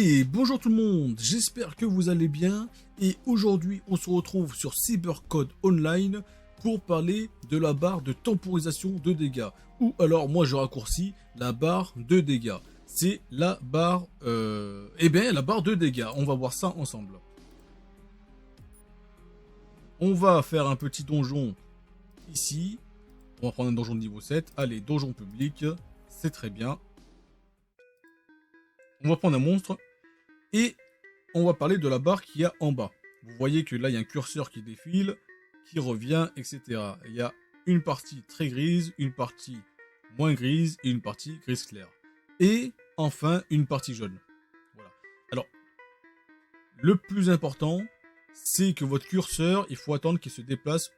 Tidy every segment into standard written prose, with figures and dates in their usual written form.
Et bonjour tout le monde, j'espère que vous allez bien et aujourd'hui on se retrouve sur Cybercode Online pour parler de la barre de temporisation de dégâts ou alors moi je raccourcis la barre de dégâts. C'est la barre, la barre de dégâts, on va voir ça ensemble. On va faire un petit donjon ici, on va prendre un donjon de niveau 7, allez donjon public, c'est très bien. On va prendre un monstre et on va parler de la barre qu'il y a en bas. Vous voyez que là, il y a un curseur qui défile, qui revient, etc. Il y a une partie très grise, une partie moins grise et une partie grise claire. Et enfin, une partie jaune. Voilà. Alors, le plus important, c'est que votre curseur, il faut attendre qu'il se déplace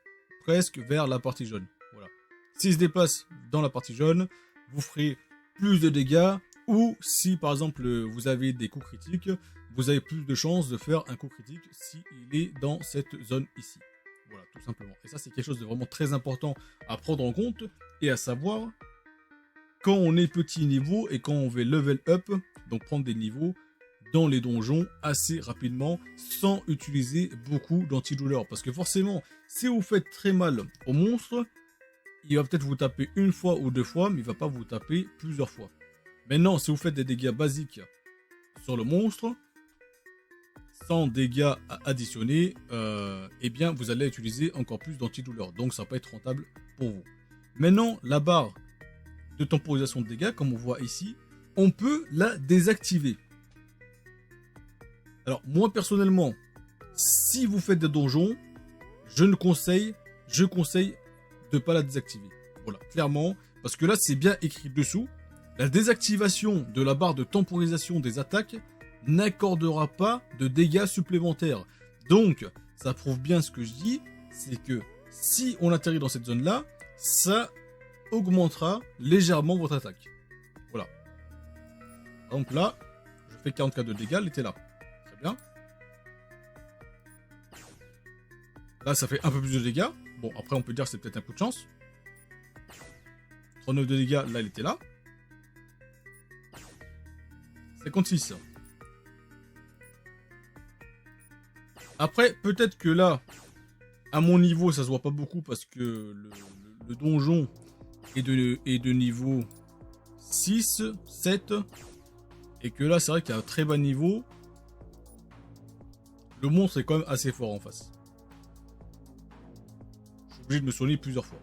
presque vers la partie jaune. Voilà. S'il se déplace dans la partie jaune, vous ferez plus de dégâts. Ou si par exemple vous avez des coups critiques, vous avez plus de chances de faire un coup critique s'il est dans cette zone ici. Voilà, tout simplement. Et ça c'est quelque chose de vraiment très important à prendre en compte et à savoir quand on est petit niveau et quand on veut level up, donc prendre des niveaux dans les donjons assez rapidement sans utiliser beaucoup d'antidouleurs. Parce que forcément, si vous faites très mal au monstre, il va peut-être vous taper une fois ou deux fois, mais il ne va pas vous taper plusieurs fois. Maintenant, si vous faites des dégâts basiques sur le monstre, sans dégâts additionnés, eh bien, vous allez utiliser encore plus d'antidouleurs. Donc, ça va pas être rentable pour vous. Maintenant, la barre de temporisation de dégâts, comme on voit ici, on peut la désactiver. Alors, moi, personnellement, si vous faites des donjons, je conseille de ne pas la désactiver. Voilà, clairement, parce que là, c'est bien écrit dessous. La désactivation de la barre de temporisation des attaques n'accordera pas de dégâts supplémentaires. Donc, ça prouve bien ce que je dis, c'est que si on atterrit dans cette zone-là, ça augmentera légèrement votre attaque. Voilà. Donc là, je fais 44 de dégâts, elle était là. Très bien. Là, ça fait un peu plus de dégâts. Bon, après, on peut dire que c'est peut-être un coup de chance. 39 de dégâts, là, elle était là. 56. Après, peut-être que là, à mon niveau, ça se voit pas beaucoup parce que le donjon est de niveau 6, 7. Et que là, c'est vrai qu'à un très bas niveau, le monstre est quand même assez fort en face. Je suis obligé de me soigner plusieurs fois.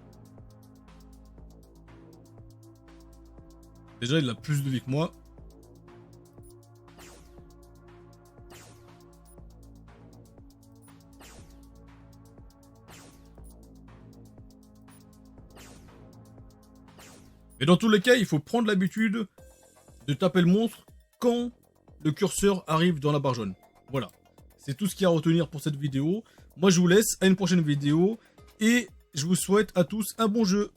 Déjà, il a plus de vie que moi. Mais dans tous les cas, il faut prendre l'habitude de taper le monstre quand le curseur arrive dans la barre jaune. Voilà. C'est tout ce qu'il y a à retenir pour cette vidéo. Moi, je vous laisse à une prochaine vidéo. Et je vous souhaite à tous un bon jeu.